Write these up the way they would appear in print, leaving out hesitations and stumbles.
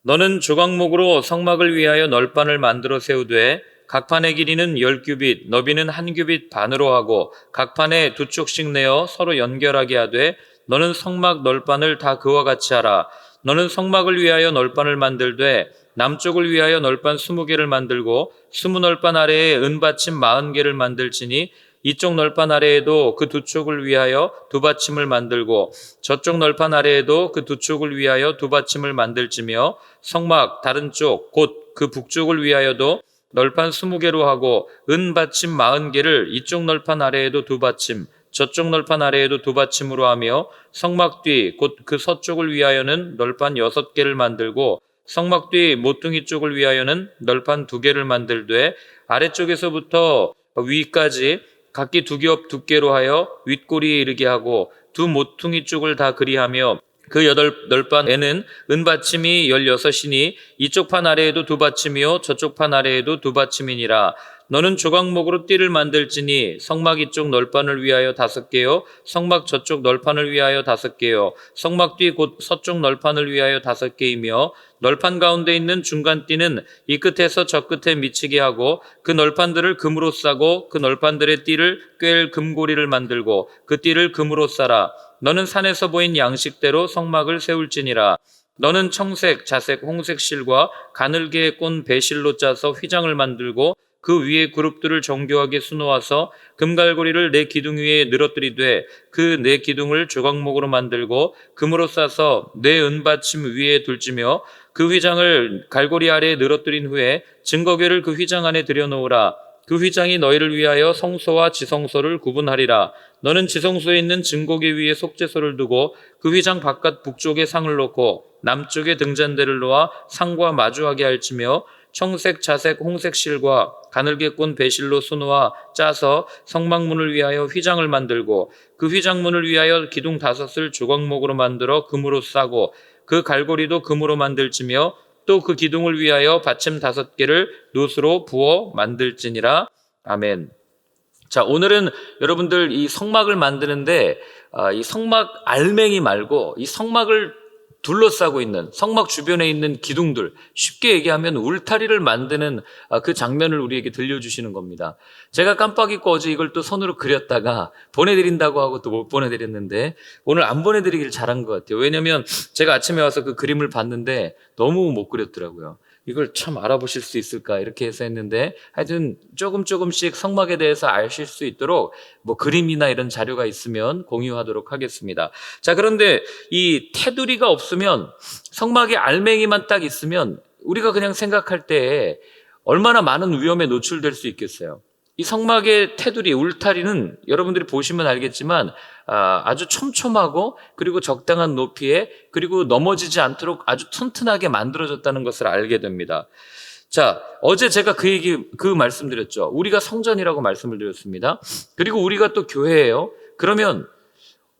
너는 조각목으로 성막을 위하여 널판을 만들어 세우되 각 판의 길이는 10규빗, 너비는 1규빗 반으로 하고 각 판에 2쪽씩 내어 서로 연결하게 하되 너는 성막 널판을 다 그와 같이 하라. 너는 성막을 위하여 널판을 만들되 남쪽을 위하여 널판 20개를 만들고 20널판 아래에 은받침 40개를 만들지니 이쪽 널판 아래에도 그 2쪽을 위하여 2받침을 만들고 저쪽 널판 아래에도 그 2쪽을 위하여 2받침을 만들지며 성막 다른 쪽 곧 그 북쪽을 위하여도 널판 20개로 하고 은받침 40개를 이쪽 널판 아래에도 2받침 저쪽 널판 아래에도 2받침으로 하며 성막 뒤 곧 그 서쪽을 위하여는 널판 6개를 만들고 성막 뒤 모퉁이 쪽을 위하여는 널판 2개를 만들되 아래쪽에서부터 위까지 각기 2겹 두께로 하여 윗꼬리에 이르게 하고 2 모퉁이 쪽을 다 그리하며 그 8널판에는 은받침이 16이니 이쪽 판 아래에도 2받침이요 저쪽 판 아래에도 2받침이니라. 너는 조각목으로 띠를 만들지니 성막 이쪽 널판을 위하여 5개요 성막 저쪽 널판을 위하여 5개요 성막 뒤 곧 서쪽 널판을 위하여 5개이며 널판 가운데 있는 중간 띠는 이 끝에서 저 끝에 미치게 하고 그 널판들을 금으로 싸고 그 널판들의 띠를 꿰일 금고리를 만들고 그 띠를 금으로 싸라. 너는 산에서 보인 양식대로 성막을 세울지니라. 너는 청색, 자색, 홍색 실과 가늘게 꼰 배실로 짜서 휘장을 만들고 그 위에 그룹들을 정교하게 수놓아서 금갈고리를 네 기둥 위에 늘어뜨리되 그 네 기둥을 조각목으로 만들고 금으로 싸서 네 은받침 위에 둘지며 그 휘장을 갈고리 아래에 늘어뜨린 후에 증거궤를 그 휘장 안에 들여놓으라. 그 휘장이 너희를 위하여 성소와 지성소를 구분하리라. 너는 지성소에 있는 증거궤 위에 속죄소를 두고 그 휘장 바깥 북쪽에 상을 놓고 남쪽에 등잔대를 놓아 상과 마주하게 할지며 청색, 자색, 홍색 실과 가늘게 꼰 배실로 수놓아 짜서 성막문을 위하여 휘장을 만들고 그 휘장문을 위하여 기둥 5을 조각목으로 만들어 금으로 싸고 그 갈고리도 금으로 만들지며 또 그 기둥을 위하여 받침 5개를 놋으로 부어 만들지니라. 아멘. 자, 오늘은 여러분들 이 성막을 만드는데 이 성막 알맹이 말고 이 성막을 둘러싸고 있는 성막 주변에 있는 기둥들, 쉽게 얘기하면 울타리를 만드는 그 장면을 우리에게 들려주시는 겁니다. 제가 깜빡 잊고 어제 이걸 또 손으로 그렸다가 보내드린다고 하고 또 못 보내드렸는데 오늘 안 보내드리길 잘한 것 같아요. 왜냐면 제가 아침에 와서 그 그림을 봤는데 너무 못 그렸더라고요. 이걸 참 알아보실 수 있을까 이렇게 해서 했는데 하여튼 조금씩 성막에 대해서 아실 수 있도록 뭐 그림이나 이런 자료가 있으면 공유하도록 하겠습니다. 자, 그런데 이 테두리가 없으면 성막의 알맹이만 딱 있으면 우리가 그냥 생각할 때 얼마나 많은 위험에 노출될 수 있겠어요. 이 성막의 테두리, 울타리는 여러분들이 보시면 알겠지만 아주 촘촘하고 그리고 적당한 높이에 그리고 넘어지지 않도록 아주 튼튼하게 만들어졌다는 것을 알게 됩니다. 자, 어제 제가 그 말씀드렸죠. 우리가 성전이라고 말씀을 드렸습니다. 그리고 우리가 또 교회예요. 그러면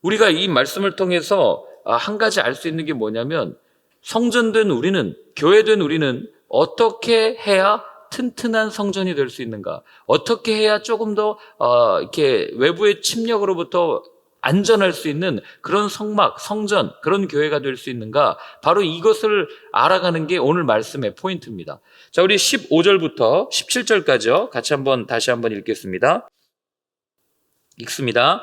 우리가 이 말씀을 통해서 한 가지 알 수 있는 게 뭐냐면 성전된 우리는, 교회된 우리는 어떻게 해야 튼튼한 성전이 될 수 있는가? 어떻게 해야 조금 더 이렇게 외부의 침략으로부터 안전할 수 있는 그런 성막, 성전, 그런 교회가 될 수 있는가? 바로 이것을 알아가는 게 오늘 말씀의 포인트입니다. 자, 우리 15절부터 17절까지요. 다시 한번 읽겠습니다. 읽습니다.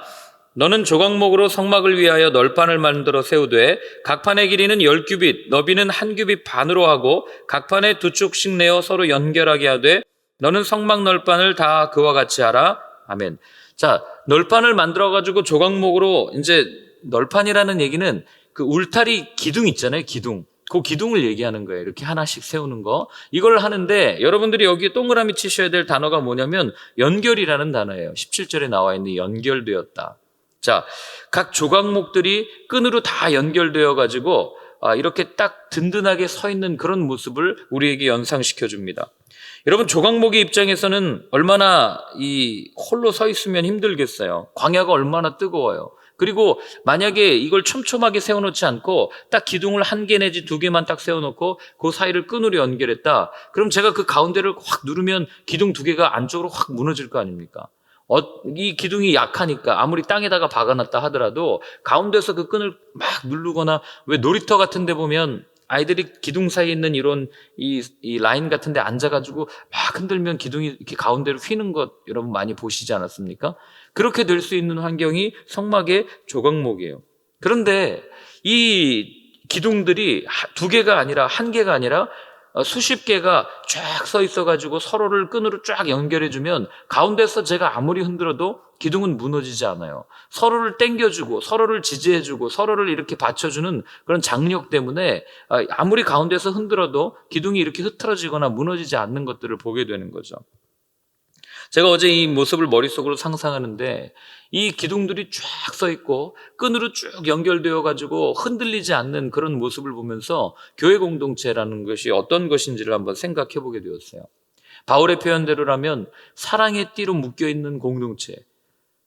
너는 조각목으로 성막을 위하여 널판을 만들어 세우되 각 판의 길이는 10규빗, 너비는 1규빗 반으로 하고 각 판에 2쪽씩 내어 서로 연결하게 하되 너는 성막 널판을 다 그와 같이 하라. 아멘. 자, 널판을 만들어가지고 조각목으로 이제 널판이라는 얘기는 그 울타리 기둥 있잖아요. 기둥. 그 기둥을 얘기하는 거예요. 이렇게 하나씩 세우는 거. 이걸 하는데 여러분들이 여기에 동그라미 치셔야 될 단어가 뭐냐면 연결이라는 단어예요. 17절에 나와 있는 연결되었다. 자, 각 조각목들이 끈으로 다 연결되어 가지고 이렇게 딱 든든하게 서 있는 그런 모습을 우리에게 연상시켜 줍니다. 여러분, 조각목의 입장에서는 얼마나 이 홀로 서 있으면 힘들겠어요. 광야가 얼마나 뜨거워요. 그리고 만약에 이걸 촘촘하게 세워놓지 않고 딱 기둥을 1개 내지 2개만 딱 세워놓고 그 사이를 끈으로 연결했다. 그럼 제가 그 가운데를 확 누르면 기둥 2개가 안쪽으로 확 무너질 거 아닙니까? 이 기둥이 약하니까 아무리 땅에다가 박아놨다 하더라도 가운데서 그 끈을 막 누르거나 왜 놀이터 같은 데 보면 아이들이 기둥 사이에 있는 이런 이 라인 같은 데 앉아가지고 막 흔들면 기둥이 이렇게 가운데로 휘는 것 여러분 많이 보시지 않았습니까? 그렇게 될 수 있는 환경이 성막의 조각목이에요. 그런데 이 기둥들이 두 개가 아니라 한 개가 아니라 수십 개가 쫙 서 있어가지고 서로를 끈으로 쫙 연결해주면 가운데서 제가 아무리 흔들어도 기둥은 무너지지 않아요. 서로를 당겨주고 서로를 지지해주고 서로를 이렇게 받쳐주는 그런 장력 때문에 아무리 가운데서 흔들어도 기둥이 이렇게 흐트러지거나 무너지지 않는 것들을 보게 되는 거죠. 제가 어제 이 모습을 머릿속으로 상상하는데 이 기둥들이 쫙 서 있고 끈으로 쭉 연결되어 가지고 흔들리지 않는 그런 모습을 보면서 교회 공동체라는 것이 어떤 것인지를 한번 생각해 보게 되었어요. 바울의 표현대로라면 사랑의 띠로 묶여 있는 공동체,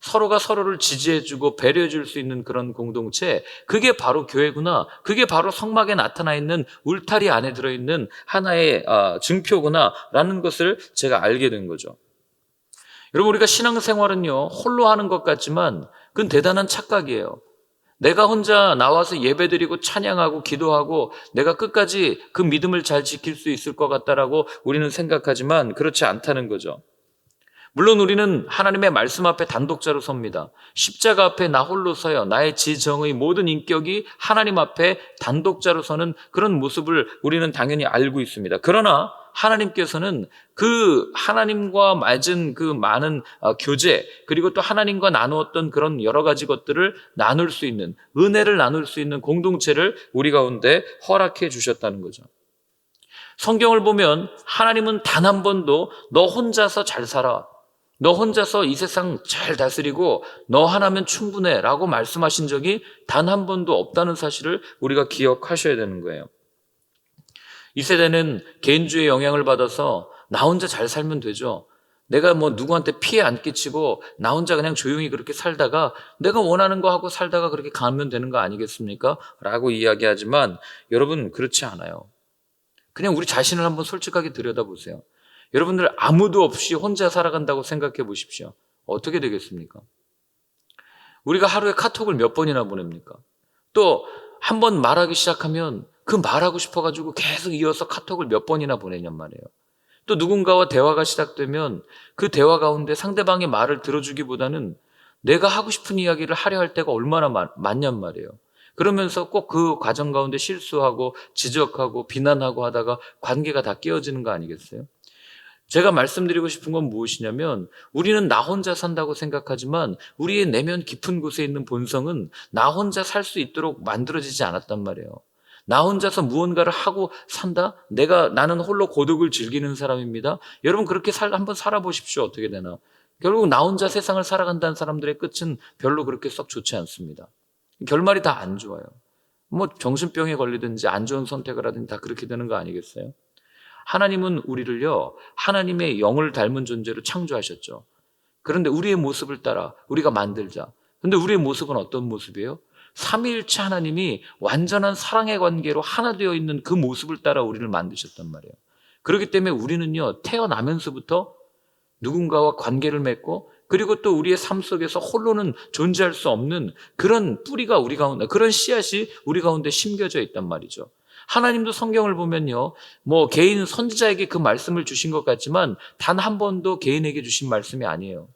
서로가 서로를 지지해주고 배려해줄 수 있는 그런 공동체, 그게 바로 교회구나, 그게 바로 성막에 나타나 있는 울타리 안에 들어있는 하나의 증표구나 라는 것을 제가 알게 된 거죠. 여러분, 우리가 신앙생활은요, 홀로 하는 것 같지만 그건 대단한 착각이에요. 내가 혼자 나와서 예배드리고 찬양하고 기도하고 내가 끝까지 그 믿음을 잘 지킬 수 있을 것 같다라고 우리는 생각하지만 그렇지 않다는 거죠. 물론 우리는 하나님의 말씀 앞에 단독자로 섭니다. 십자가 앞에 나 홀로 서요. 나의 지정의 모든 인격이 하나님 앞에 단독자로 서는 그런 모습을 우리는 당연히 알고 있습니다. 그러나 하나님께서는 그 하나님과 맺은 그 많은 교제, 그리고 또 하나님과 나누었던 그런 여러 가지 것들을 나눌 수 있는, 은혜를 나눌 수 있는 공동체를 우리 가운데 허락해 주셨다는 거죠. 성경을 보면 하나님은 단 한 번도 너 혼자서 잘 살아, 너 혼자서 이 세상 잘 다스리고 너 하나면 충분해 라고 말씀하신 적이 단 한 번도 없다는 사실을 우리가 기억하셔야 되는 거예요. 이 세대는 개인주의 영향을 받아서 나 혼자 잘 살면 되죠. 내가 뭐 누구한테 피해 안 끼치고 나 혼자 그냥 조용히 그렇게 살다가 내가 원하는 거 하고 살다가 그렇게 가면 되는 거 아니겠습니까? 라고 이야기하지만 여러분, 그렇지 않아요. 그냥 우리 자신을 한번 솔직하게 들여다보세요. 여러분들 아무도 없이 혼자 살아간다고 생각해 보십시오. 어떻게 되겠습니까? 우리가 하루에 카톡을 몇 번이나 보냅니까? 또 한 번 말하기 시작하면 그 말하고 싶어가지고 계속 이어서 카톡을 몇 번이나 보내냔 말이에요. 또 누군가와 대화가 시작되면 그 대화 가운데 상대방의 말을 들어주기보다는 내가 하고 싶은 이야기를 하려 할 때가 얼마나 많냔 말이에요. 그러면서 꼭 그 과정 가운데 실수하고 지적하고 비난하고 하다가 관계가 다 깨어지는 거 아니겠어요? 제가 말씀드리고 싶은 건 무엇이냐면 우리는 나 혼자 산다고 생각하지만 우리의 내면 깊은 곳에 있는 본성은 나 혼자 살 수 있도록 만들어지지 않았단 말이에요. 나 혼자서 무언가를 하고 산다? 나는 홀로 고독을 즐기는 사람입니다. 여러분, 그렇게 한번 살아보십시오. 어떻게 되나? 결국 나 혼자 세상을 살아간다는 사람들의 끝은 별로 그렇게 썩 좋지 않습니다. 결말이 다 안 좋아요. 뭐 정신병에 걸리든지 안 좋은 선택을 하든지 다 그렇게 되는 거 아니겠어요? 하나님은 우리를요, 하나님의 영을 닮은 존재로 창조하셨죠. 그런데 우리의 모습을 따라 우리가 만들자. 그런데 우리의 모습은 어떤 모습이에요? 삼위일체 하나님이 완전한 사랑의 관계로 하나 되어 있는 그 모습을 따라 우리를 만드셨단 말이에요. 그렇기 때문에 우리는요, 태어나면서부터 누군가와 관계를 맺고 그리고 또 우리의 삶 속에서 홀로는 존재할 수 없는 그런 뿌리가 우리 가운데, 그런 씨앗이 우리 가운데 심겨져 있단 말이죠. 하나님도 성경을 보면요, 뭐 개인 선지자에게 그 말씀을 주신 것 같지만 단 한 번도 개인에게 주신 말씀이 아니에요.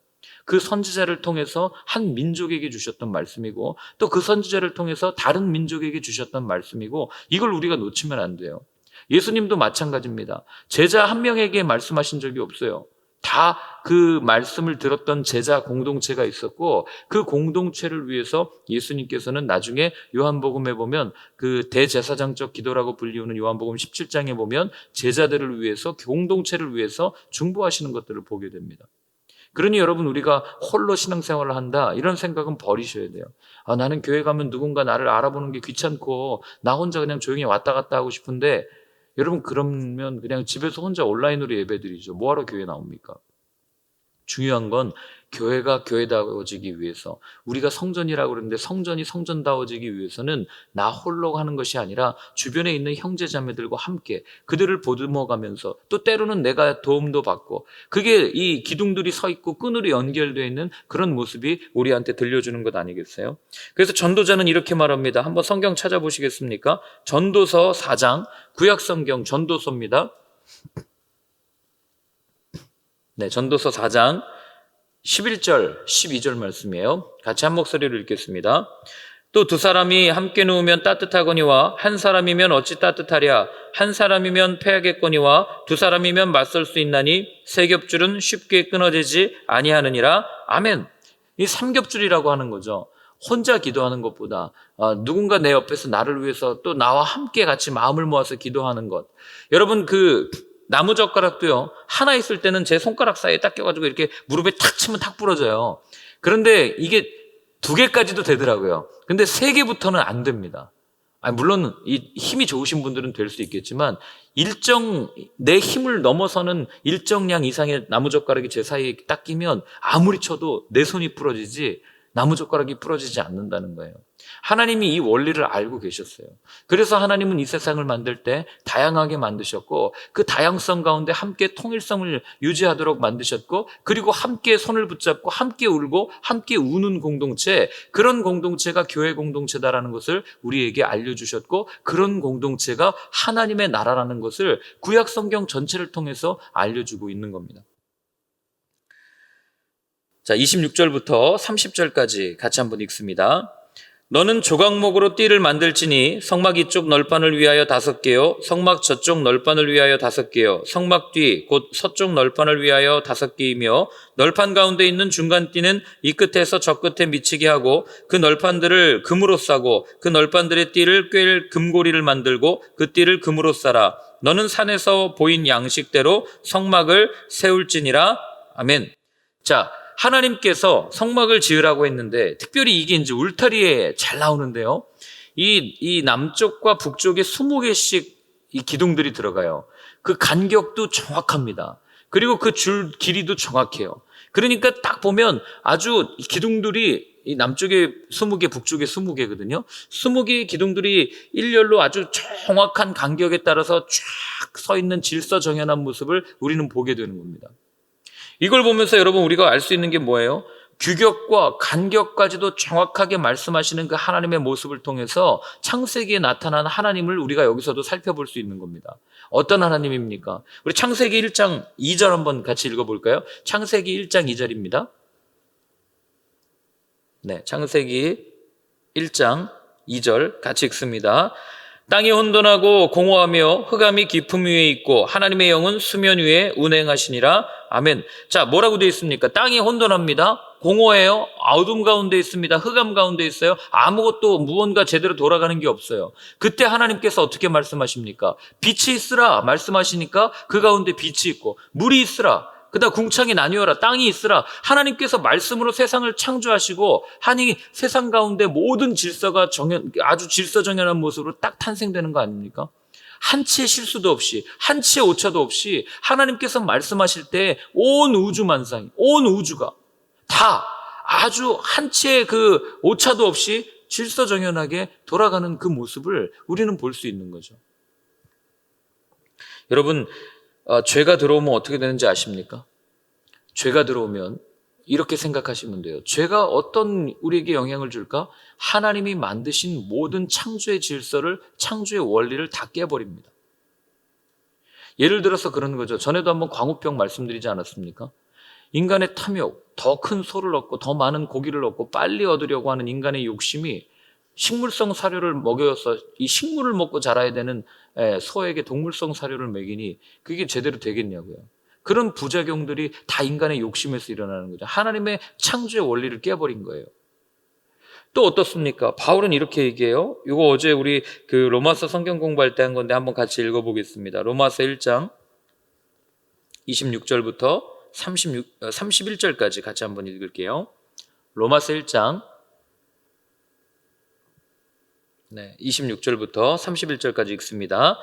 그 선지자를 통해서 한 민족에게 주셨던 말씀이고 또 그 선지자를 통해서 다른 민족에게 주셨던 말씀이고 이걸 우리가 놓치면 안 돼요. 예수님도 마찬가지입니다. 제자 한 명에게 말씀하신 적이 없어요. 다 그 말씀을 들었던 제자 공동체가 있었고 그 공동체를 위해서 예수님께서는 나중에 요한복음에 보면 그 대제사장적 기도라고 불리우는 요한복음 17장에 보면 제자들을 위해서, 공동체를 위해서 중보하시는 것들을 보게 됩니다. 그러니 여러분, 우리가 홀로 신앙생활을 한다 이런 생각은 버리셔야 돼요. 나는 교회 가면 누군가 나를 알아보는 게 귀찮고 나 혼자 그냥 조용히 왔다 갔다 하고 싶은데, 여러분, 그러면 그냥 집에서 혼자 온라인으로 예배드리죠. 뭐하러 교회 나옵니까? 중요한 건 교회가 교회다워지기 위해서, 우리가 성전이라고 그러는데 성전이 성전다워지기 위해서는 나 홀로 하는 것이 아니라 주변에 있는 형제 자매들과 함께 그들을 보듬어가면서, 또 때로는 내가 도움도 받고, 그게 이 기둥들이 서 있고 끈으로 연결되어 있는 그런 모습이 우리한테 들려주는 것 아니겠어요? 그래서 전도자는 이렇게 말합니다. 한번 성경 찾아보시겠습니까? 전도서 4장, 구약성경 전도서입니다. 네, 전도서 4장 11절, 12절 말씀이에요. 같이 한 목소리로 읽겠습니다. 또 두 사람이 함께 누우면 따뜻하거니와 한 사람이면 어찌 따뜻하랴. 한 사람이면 패하겠거니와 두 사람이면 맞설 수 있나니 세 겹줄은 쉽게 끊어지지 아니하느니라. 아멘. 이 삼겹줄이라고 하는 거죠. 혼자 기도하는 것보다 누군가 내 옆에서 나를 위해서 또 나와 함께 같이 마음을 모아서 기도하는 것. 여러분, 그 나무젓가락도요, 하나 있을 때는 제 손가락 사이에 딱 껴가지고 이렇게 무릎에 탁 치면 탁 부러져요. 그런데 이게 2개까지도 되더라고요. 근데 3개부터는 안 됩니다. 물론 이 힘이 좋으신 분들은 될 수 있겠지만, 내 힘을 넘어서는 일정량 이상의 나무젓가락이 제 사이에 딱 끼면 아무리 쳐도 내 손이 부러지지 나무젓가락이 부러지지 않는다는 거예요. 하나님이 이 원리를 알고 계셨어요. 그래서 하나님은 이 세상을 만들 때 다양하게 만드셨고, 그 다양성 가운데 함께 통일성을 유지하도록 만드셨고, 그리고 함께 손을 붙잡고 함께 울고 함께 우는 공동체, 그런 공동체가 교회 공동체다라는 것을 우리에게 알려주셨고, 그런 공동체가 하나님의 나라라는 것을 구약 성경 전체를 통해서 알려주고 있는 겁니다. 자, 26절부터 30절까지 같이 한번 읽습니다. 너는 조각목으로 띠를 만들지니 성막 이쪽 널판을 위하여 5개요, 성막 저쪽 널판을 위하여 5개요, 성막 뒤 곧 서쪽 널판을 위하여 5개이며, 널판 가운데 있는 중간 띠는 이 끝에서 저 끝에 미치게 하고, 그 널판들을 금으로 싸고, 그 널판들의 띠를 꿰 금고리를 만들고 그 띠를 금으로 싸라. 너는 산에서 보인 양식대로 성막을 세울지니라. 아멘. 자, 하나님께서 성막을 지으라고 했는데, 특별히 이게 이제 울타리에 잘 나오는데요. 이 남쪽과 북쪽에 20개씩 이 기둥들이 들어가요. 그 간격도 정확합니다. 그리고 그 줄 길이도 정확해요. 그러니까 딱 보면 아주 기둥들이 이 남쪽에 20개, 북쪽에 20개거든요. 20개의 기둥들이 일렬로 아주 정확한 간격에 따라서 쫙 서 있는 질서정연한 모습을 우리는 보게 되는 겁니다. 이걸 보면서 여러분, 우리가 알 수 있는 게 뭐예요? 규격과 간격까지도 정확하게 말씀하시는 그 하나님의 모습을 통해서 창세기에 나타난 하나님을 우리가 여기서도 살펴볼 수 있는 겁니다. 어떤 하나님입니까? 우리 창세기 1장 2절 한번 같이 읽어볼까요? 창세기 1장 2절입니다. 네, 창세기 1장 2절 같이 읽습니다. 땅이 혼돈하고 공허하며 흑암이 깊음 위에 있고 하나님의 영은 수면 위에 운행하시니라. 아멘. 자, 뭐라고 되어 있습니까? 땅이 혼돈합니다. 공허해요. 어둠 가운데 있습니다. 흑암 가운데 있어요. 아무것도 무언가 제대로 돌아가는 게 없어요. 그때 하나님께서 어떻게 말씀하십니까? 빛이 있으라 말씀하시니까 그 가운데 빛이 있고, 물이 있으라, 그다음 궁창이 나뉘어라, 땅이 있으라. 하나님께서 말씀으로 세상을 창조하시고, 하니 세상 가운데 모든 질서가 아주 질서정연한 모습으로 딱 탄생되는 거 아닙니까? 한 치의 실수도 없이, 한 치의 오차도 없이 하나님께서 말씀하실 때 온 우주만상이, 온 우주가 다 아주 한 치의 그 오차도 없이 질서정연하게 돌아가는 그 모습을 우리는 볼 수 있는 거죠. 여러분, 죄가 들어오면 어떻게 되는지 아십니까? 죄가 들어오면 이렇게 생각하시면 돼요. 죄가 어떤 우리에게 영향을 줄까? 하나님이 만드신 모든 창조의 질서를, 창조의 원리를 다 깨버립니다. 예를 들어서 그런 거죠. 전에도 한번 광우병 말씀드리지 않았습니까? 인간의 탐욕, 더 큰 소를 얻고 더 많은 고기를 얻고 빨리 얻으려고 하는 인간의 욕심이 식물성 사료를 먹여서 이 식물을 먹고 자라야 되는 소에게 동물성 사료를 먹이니 그게 제대로 되겠냐고요. 그런 부작용들이 다 인간의 욕심에서 일어나는 거죠. 하나님의 창조의 원리를 깨버린 거예요. 또 어떻습니까? 바울은 이렇게 얘기해요. 이거 어제 우리 그 로마서 성경 공부할 때 한 건데 한번 같이 읽어보겠습니다. 로마서 1장 26절부터 31절까지 같이 한번 읽을게요. 로마서 1장 26절부터 31절까지 읽습니다.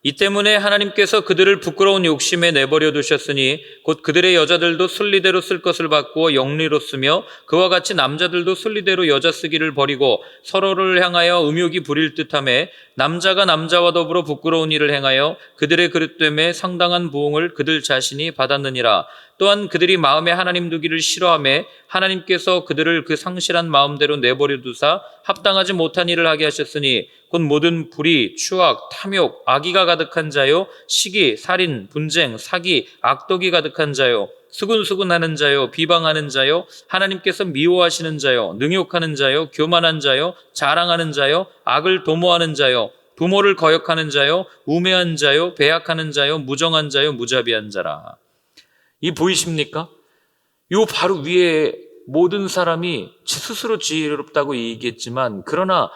이 때문에 하나님께서 그들을 부끄러운 욕심에 내버려 두셨으니 곧 그들의 여자들도 순리대로 쓸 것을 바꾸어 영리로 쓰며 그와 같이 남자들도 순리대로 여자 쓰기를 버리고 서로를 향하여 음욕이 부릴 듯하며 남자가 남자와 더불어 부끄러운 일을 행하여 그들의 그릇됨에 상당한 부흥을 그들 자신이 받았느니라. 또한 그들이 마음에 하나님 두기를 싫어하며 하나님께서 그들을 그 상실한 마음대로 내버려 두사 합당하지 못한 일을 하게 하셨으니 곧 모든 불의, 추악, 탐욕, 악의가 가득한 자요, 시기, 살인, 분쟁, 사기, 악독이 가득한 자요, 수근수근하는 자요, 비방하는 자요, 하나님께서 미워하시는 자요, 능욕하는 자요, 교만한 자요, 자랑하는 자요, 악을 도모하는 자요, 부모를 거역하는 자요, 우매한 자요, 배약하는 자요, 무정한 자요, 무자비한 자라. 이 보이십니까? 요 바로 위에 모든 사람이 스스로 지혜롭다고 얘기했지만 그러나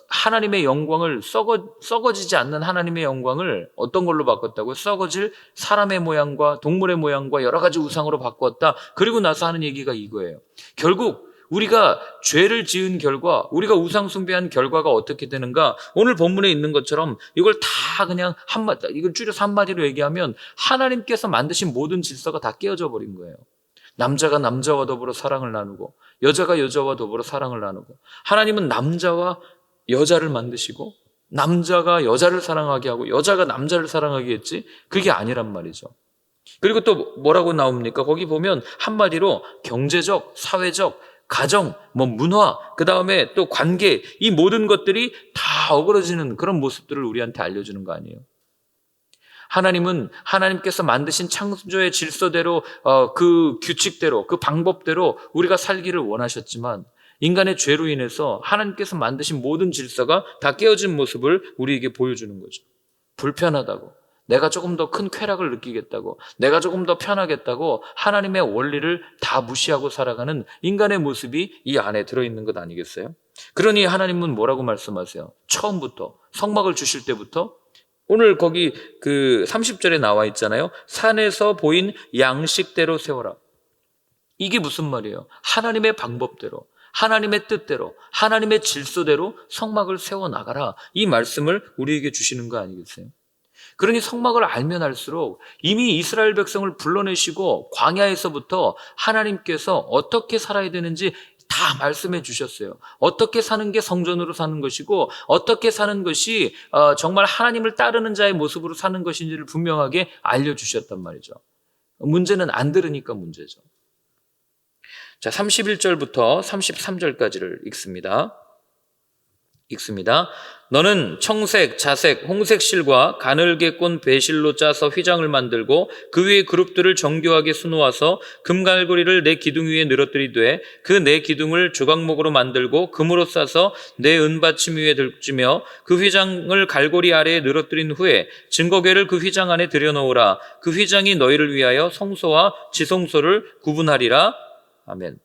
하나님의 영광을 썩어지지 않는 하나님의 영광을 어떤 걸로 바꿨다고요? 썩어질 사람의 모양과 동물의 모양과 여러 가지 우상으로 바꿨다. 그리고 나서 하는 얘기가 이거예요. 결국 우리가 죄를 지은 결과, 우리가 우상 숭배한 결과가 어떻게 되는가? 오늘 본문에 있는 것처럼 이걸 다 그냥 이걸 줄여서 한마디로 얘기하면 하나님께서 만드신 모든 질서가 다 깨어져 버린 거예요. 남자가 남자와 더불어 사랑을 나누고 여자가 여자와 더불어 사랑을 나누고 하나님은 남자와 여자를 만드시고 남자가 여자를 사랑하게 하고 여자가 남자를 사랑하게 했지 그게 아니란 말이죠. 그리고 또 뭐라고 나옵니까? 거기 보면 한마디로 경제적, 사회적, 가정, 문화, 그 다음에 또 관계 이 모든 것들이 다 어그러지는 그런 모습들을 우리한테 알려주는 거 아니에요. 하나님은 하나님께서 만드신 창조의 질서대로 그 규칙대로 그 방법대로 우리가 살기를 원하셨지만 인간의 죄로 인해서 하나님께서 만드신 모든 질서가 다 깨어진 모습을 우리에게 보여주는 거죠. 불편하다고, 내가 조금 더 큰 쾌락을 느끼겠다고, 내가 조금 더 편하겠다고 하나님의 원리를 다 무시하고 살아가는 인간의 모습이 이 안에 들어있는 것 아니겠어요? 그러니 하나님은 뭐라고 말씀하세요? 처음부터 성막을 주실 때부터 오늘 거기 그 30절에 나와 있잖아요. 산에서 보인 양식대로 세워라. 이게 무슨 말이에요? 하나님의 방법대로, 하나님의 뜻대로, 하나님의 질서대로 성막을 세워나가라. 이 말씀을 우리에게 주시는 거 아니겠어요? 그러니 성막을 알면 알수록 이미 이스라엘 백성을 불러내시고 광야에서부터 하나님께서 어떻게 살아야 되는지 다 말씀해 주셨어요. 어떻게 사는 게 성전으로 사는 것이고 어떻게 사는 것이 정말 하나님을 따르는 자의 모습으로 사는 것인지를 분명하게 알려주셨단 말이죠. 문제는 안 들으니까 문제죠. 자, 31절부터 33절까지를 읽습니다. 너는 청색, 자색, 홍색 실과 가늘게 꼰 배실로 짜서 휘장을 만들고 그 위에 그룹들을 정교하게 수놓아서 금갈고리를 내 기둥 위에 늘어뜨리되 그 내 기둥을 조각목으로 만들고 금으로 싸서 내 은받침 위에 들지며 그 휘장을 갈고리 아래에 늘어뜨린 후에 증거궤를 그 휘장 안에 들여놓으라. 그 휘장이 너희를 위하여 성소와 지성소를 구분하리라. 아멘.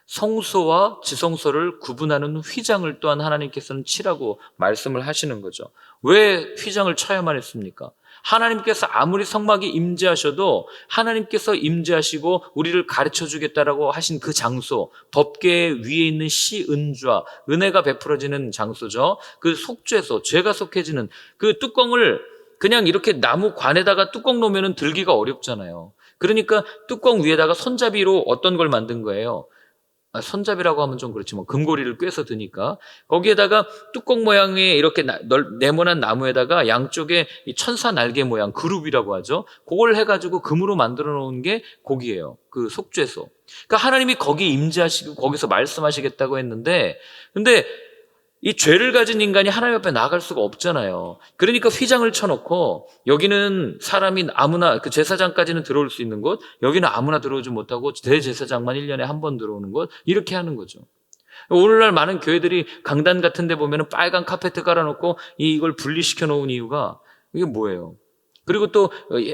성소와 지성소를 구분하는 휘장을 또한 하나님께서는 치라고 말씀을 하시는 거죠. 왜 휘장을 쳐야만 했습니까? 하나님께서 아무리 성막이 임재하셔도 하나님께서 임재하시고 우리를 가르쳐 주겠다라고 하신 그 장소, 법궤 위에 있는 시은좌, 은혜가 베풀어지는 장소죠. 그 속죄소, 죄가 속해지는 그 뚜껑을 그냥 이렇게 나무 관에다가 뚜껑 놓으면 들기가 어렵잖아요. 그러니까 뚜껑 위에다가 손잡이로 어떤 걸 만든 거예요. 손잡이라고 하면 좀 그렇지만 금고리를 꿰서 드니까 거기에다가 뚜껑 모양의 이렇게 네모난 나무에다가 양쪽에 이 천사 날개 모양 그룹이라고 하죠. 그걸 해가지고 금으로 만들어 놓은 게 거기예요. 그 속죄소. 그러니까 하나님이 거기 임재하시고 거기서 말씀하시겠다고 했는데 근데 이 죄를 가진 인간이 하나님 앞에 나아갈 수가 없잖아요. 그러니까 휘장을 쳐놓고 여기는 사람이 아무나 그 제사장까지는 들어올 수 있는 곳, 여기는 아무나 들어오지 못하고 대제사장만 1년에 한 번 들어오는 곳, 이렇게 하는 거죠. 오늘날 많은 교회들이 강단 같은 데 보면 빨간 카페트 깔아놓고 이걸 분리시켜 놓은 이유가 이게 뭐예요? 그리고 또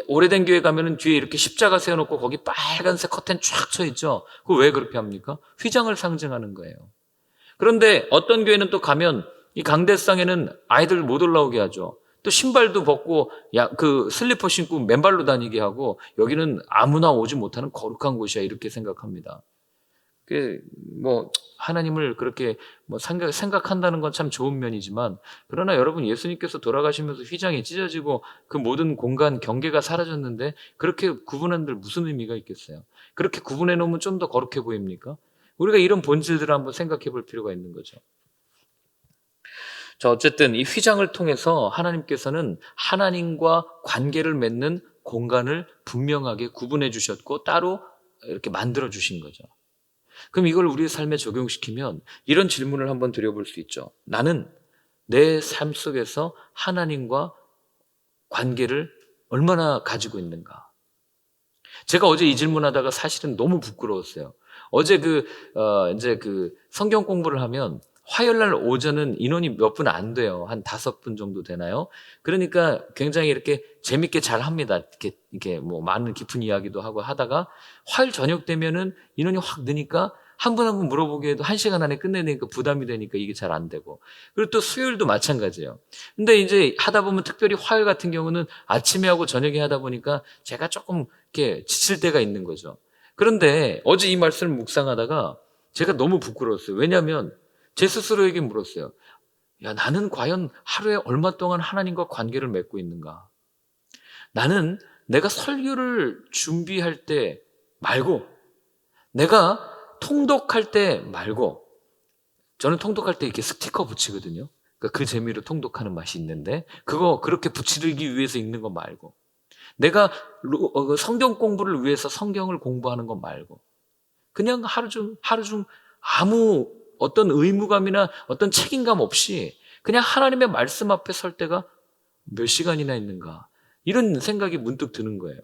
오래된 교회 가면은 뒤에 이렇게 십자가 세워놓고 거기 빨간색 커튼 쫙 쳐 있죠. 그거 왜 그렇게 합니까? 휘장을 상징하는 거예요. 그런데 어떤 교회는 또 가면 이 강대상에는 아이들 못 올라오게 하죠. 또 신발도 벗고 그 슬리퍼 신고 맨발로 다니게 하고 여기는 아무나 오지 못하는 거룩한 곳이야 이렇게 생각합니다. 뭐 하나님을 그렇게 뭐 생각한다는 건 참 좋은 면이지만, 그러나 여러분, 예수님께서 돌아가시면서 휘장이 찢어지고 그 모든 공간 경계가 사라졌는데 그렇게 구분한들 무슨 의미가 있겠어요? 그렇게 구분해 놓으면 좀 더 거룩해 보입니까? 우리가 이런 본질들을 한번 생각해 볼 필요가 있는 거죠. 자, 어쨌든 이 휘장을 통해서 하나님께서는 하나님과 관계를 맺는 공간을 분명하게 구분해 주셨고 따로 이렇게 만들어 주신 거죠. 그럼 이걸 우리의 삶에 적용시키면 이런 질문을 한번 드려볼 수 있죠. 나는 내 삶 속에서 하나님과 관계를 얼마나 가지고 있는가? 제가 어제 이 질문하다가 사실은 너무 부끄러웠어요. 어제 이제 성경 공부를 하면 화요일 날 오전은 인원이 몇 분 안 돼요. 한 5분 정도 되나요? 그러니까 굉장히 이렇게 재밌게 잘 합니다. 이렇게 뭐 많은 깊은 이야기도 하고 하다가 화요일 저녁 되면은 인원이 확 느니까 한 분 한 분 물어보기에도 1시간 안에 끝내니까 부담이 되니까 이게 잘 안 되고. 그리고 또 수요일도 마찬가지예요. 근데 이제 하다 보면 특별히 화요일 같은 경우는 아침에 하고 저녁에 하다 보니까 제가 조금 이렇게 지칠 때가 있는 거죠. 그런데 어제 이 말씀을 묵상하다가 제가 너무 부끄러웠어요. 왜냐하면 제 스스로에게 물었어요. 야, 나는 과연 하루에 얼마 동안 하나님과 관계를 맺고 있는가? 나는 내가 설교를 준비할 때 말고, 내가 통독할 때 말고, 저는 통독할 때 이렇게 스티커 붙이거든요. 그러니까 그 재미로 통독하는 맛이 있는데, 그거 그렇게 붙이기 위해서 읽는 거 말고, 내가 성경 공부를 위해서 성경을 공부하는 거 말고, 그냥 하루 중 아무 어떤 의무감이나 어떤 책임감 없이 그냥 하나님의 말씀 앞에 설 때가 몇 시간이나 있는가, 이런 생각이 문득 드는 거예요.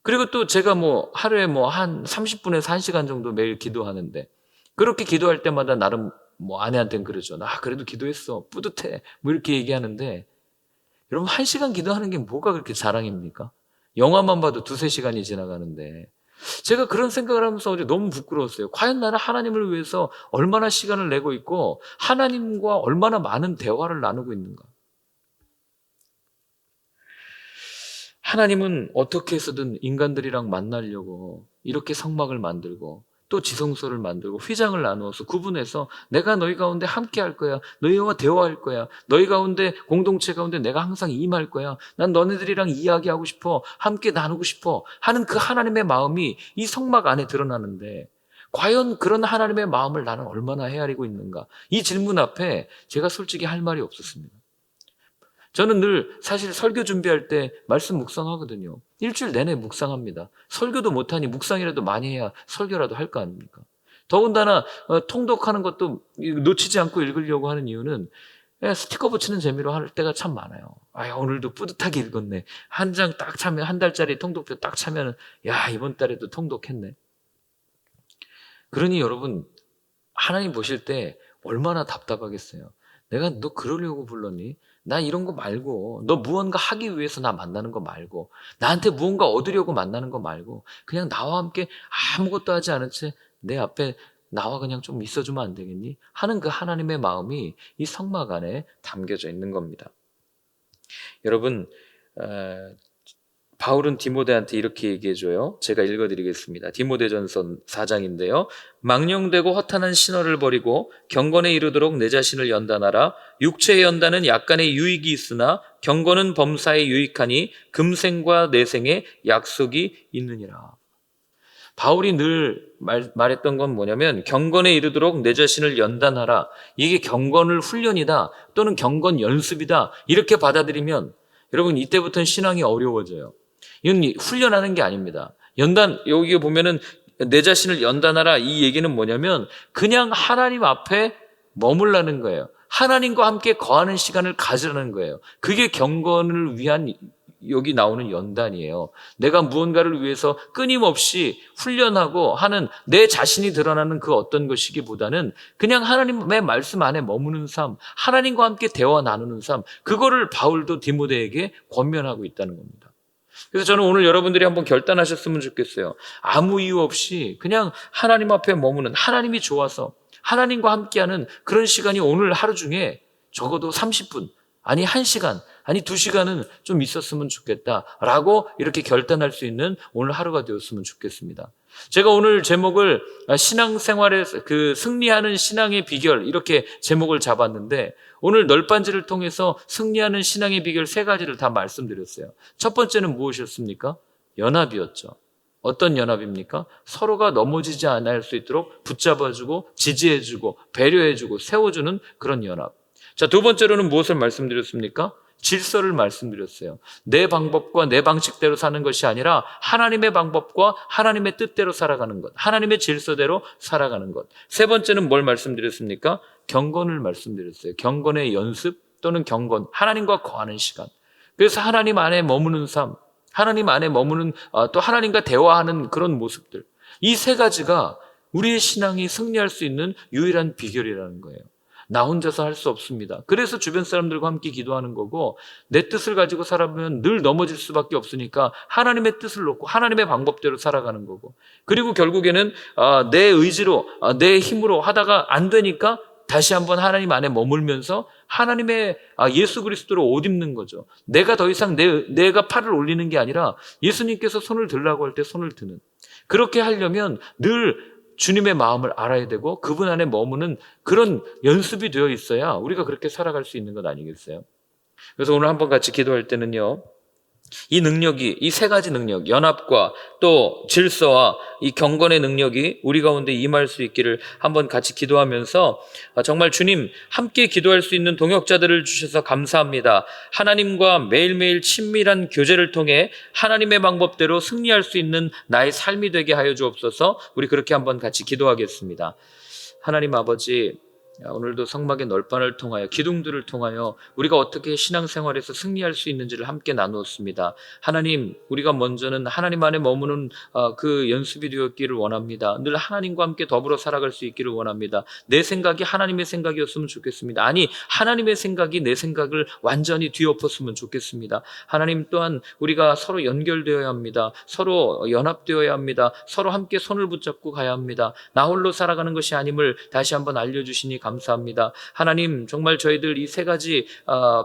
그리고 또 제가 뭐 하루에 뭐 한 30분에서 1시간 정도 매일 기도하는데, 그렇게 기도할 때마다 나름 뭐 아내한테는 그러죠. 나 그래도 기도했어, 뿌듯해, 뭐 이렇게 얘기하는데, 여러분 1시간 기도하는 게 뭐가 그렇게 자랑입니까? 영화만 봐도 2-3시간이 지나가는데. 제가 그런 생각을 하면서 어제 너무 부끄러웠어요. 과연 나는 하나님을 위해서 얼마나 시간을 내고 있고 하나님과 얼마나 많은 대화를 나누고 있는가. 하나님은 어떻게 해서든 인간들이랑 만나려고 이렇게 성막을 만들고 또 지성소를 만들고 휘장을 나누어서 구분해서 내가 너희 가운데 함께 할 거야, 너희와 대화할 거야, 너희 가운데 공동체 가운데 내가 항상 임할 거야, 난 너네들이랑 이야기하고 싶어, 함께 나누고 싶어 하는 그 하나님의 마음이 이 성막 안에 드러나는데, 과연 그런 하나님의 마음을 나는 얼마나 헤아리고 있는가? 이 질문 앞에 제가 솔직히 할 말이 없었습니다. 저는 늘 사실 설교 준비할 때 말씀 묵상하거든요. 일주일 내내 묵상합니다. 설교도 못하니 묵상이라도 많이 해야 설교라도 할 거 아닙니까? 더군다나 통독하는 것도 놓치지 않고 읽으려고 하는 이유는 스티커 붙이는 재미로 할 때가 참 많아요. 오늘도 뿌듯하게 읽었네. 한 장 딱 차면, 한 달짜리 통독표 딱 차면, 야, 이번 달에도 통독했네. 그러니 여러분, 하나님 보실 때 얼마나 답답하겠어요. 내가 너 그러려고 불렀니? 나 이런 거 말고, 너 무언가 하기 위해서 나 만나는 거 말고, 나한테 무언가 얻으려고 만나는 거 말고, 그냥 나와 함께 아무것도 하지 않은 채 내 앞에 나와 그냥 좀 있어주면 안 되겠니? 하는 그 하나님의 마음이 이 성막 안에 담겨져 있는 겁니다. 여러분, 바울은 디모데한테 이렇게 얘기해줘요. 제가 읽어드리겠습니다. 디모데전서 4장인데요. 망령되고 허탄한 신화를 버리고 경건에 이르도록 내 자신을 연단하라. 육체의 연단은 약간의 유익이 있으나 경건은 범사에 유익하니 금생과 내생에 약속이 있느니라. 바울이 늘 말했던 건 뭐냐면, 경건에 이르도록 내 자신을 연단하라. 이게 경건을 훈련이다, 또는 경건 연습이다, 이렇게 받아들이면 여러분 이때부터는 신앙이 어려워져요. 이건 훈련하는 게 아닙니다. 여기 보면은 내 자신을 연단하라, 이 얘기는 뭐냐면 그냥 하나님 앞에 머물라는 거예요. 하나님과 함께 거하는 시간을 가지라는 거예요. 그게 경건을 위한 여기 나오는 연단이에요. 내가 무언가를 위해서 끊임없이 훈련하고 하는 내 자신이 드러나는 그 어떤 것이기보다는 그냥 하나님의 말씀 안에 머무는 삶, 하나님과 함께 대화 나누는 삶, 그거를 바울도 디모데에게 권면하고 있다는 겁니다. 그래서 저는 오늘 여러분들이 한번 결단하셨으면 좋겠어요. 아무 이유 없이 그냥 하나님 앞에 머무는, 하나님이 좋아서 하나님과 함께하는 그런 시간이 오늘 하루 중에 적어도 30분, 아니 1시간, 아니 2시간은 좀 있었으면 좋겠다라고 이렇게 결단할 수 있는 오늘 하루가 되었으면 좋겠습니다. 제가 오늘 제목을 신앙생활에서 승리하는 신앙의 비결 이렇게 제목을 잡았는데 오늘 널빤지를 통해서 승리하는 신앙의 비결 3가지를 다 말씀드렸어요. 첫 번째는 무엇이었습니까? 연합이었죠. 어떤 연합입니까? 서로가 넘어지지 않을 수 있도록 붙잡아주고 지지해주고 배려해주고 세워주는 그런 연합. 자, 두 번째로는 무엇을 말씀드렸습니까? 질서를 말씀드렸어요. 내 방법과 내 방식대로 사는 것이 아니라 하나님의 방법과 하나님의 뜻대로 살아가는 것, 하나님의 질서대로 살아가는 것. 세 번째는 뭘 말씀드렸습니까? 경건을 말씀드렸어요. 경건의 연습 또는 경건, 하나님과 거하는 시간. 그래서 하나님 안에 머무는 삶, 하나님 안에 머무는 또 하나님과 대화하는 그런 모습들. 이 3가지가 우리의 신앙이 승리할 수 있는 유일한 비결이라는 거예요. 나 혼자서 할 수 없습니다. 그래서 주변 사람들과 함께 기도하는 거고, 내 뜻을 가지고 살아보면 늘 넘어질 수밖에 없으니까 하나님의 뜻을 놓고 하나님의 방법대로 살아가는 거고, 그리고 결국에는 내 의지로 내 힘으로 하다가 안 되니까 다시 한번 하나님 안에 머물면서 하나님의 예수 그리스도로 옷 입는 거죠. 내가 더 이상 내가 팔을 올리는 게 아니라 예수님께서 손을 들라고 할 때 손을 드는, 그렇게 하려면 늘 주님의 마음을 알아야 되고 그분 안에 머무는 그런 연습이 되어 있어야 우리가 그렇게 살아갈 수 있는 것 아니겠어요? 그래서 오늘 한번 같이 기도할 때는요, 이 능력이, 이 3가지 능력, 연합과 또 질서와 이 경건의 능력이 우리 가운데 임할 수 있기를 한번 같이 기도하면서 정말 주님 함께 기도할 수 있는 동역자들을 주셔서 감사합니다. 하나님과 매일매일 친밀한 교제를 통해 하나님의 방법대로 승리할 수 있는 나의 삶이 되게 하여 주옵소서. 우리 그렇게 한번 같이 기도하겠습니다. 하나님 아버지, 오늘도 성막의 널판을 통하여 기둥들을 통하여 우리가 어떻게 신앙생활에서 승리할 수 있는지를 함께 나누었습니다. 하나님, 우리가 먼저는 하나님 안에 머무는 그 연습이 되었기를 원합니다. 늘 하나님과 함께 더불어 살아갈 수 있기를 원합니다. 내 생각이 하나님의 생각이었으면 좋겠습니다. 아니, 하나님의 생각이 내 생각을 완전히 뒤엎었으면 좋겠습니다. 하나님 또한 우리가 서로 연결되어야 합니다. 서로 연합되어야 합니다. 서로 함께 손을 붙잡고 가야 합니다. 나 홀로 살아가는 것이 아님을 다시 한번 알려주시니 감사합니다. 하나님, 정말 저희들 이 3가지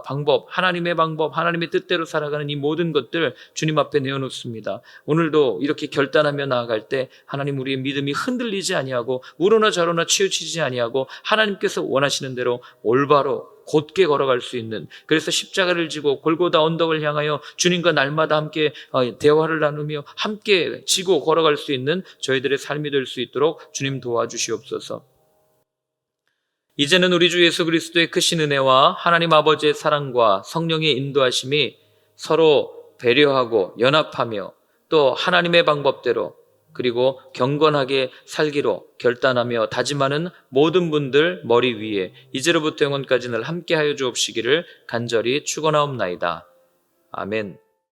방법, 하나님의 방법, 하나님의 뜻대로 살아가는 이 모든 것들 주님 앞에 내어놓습니다. 오늘도 이렇게 결단하며 나아갈 때 하나님, 우리의 믿음이 흔들리지 아니하고 우로나 저로나 치우치지 아니하고 하나님께서 원하시는 대로 올바로 곧게 걸어갈 수 있는, 그래서 십자가를 지고 골고다 언덕을 향하여 주님과 날마다 함께 대화를 나누며 함께 지고 걸어갈 수 있는 저희들의 삶이 될 수 있도록 주님 도와주시옵소서. 이제는 우리 주 예수 그리스도의 크신 은혜와 하나님 아버지의 사랑과 성령의 인도하심이 서로 배려하고 연합하며 또 하나님의 방법대로 그리고 경건하게 살기로 결단하며 다짐하는 모든 분들 머리 위에 이제로부터 영원까지 늘 함께하여 주옵시기를 간절히 축원하옵나이다. 아멘.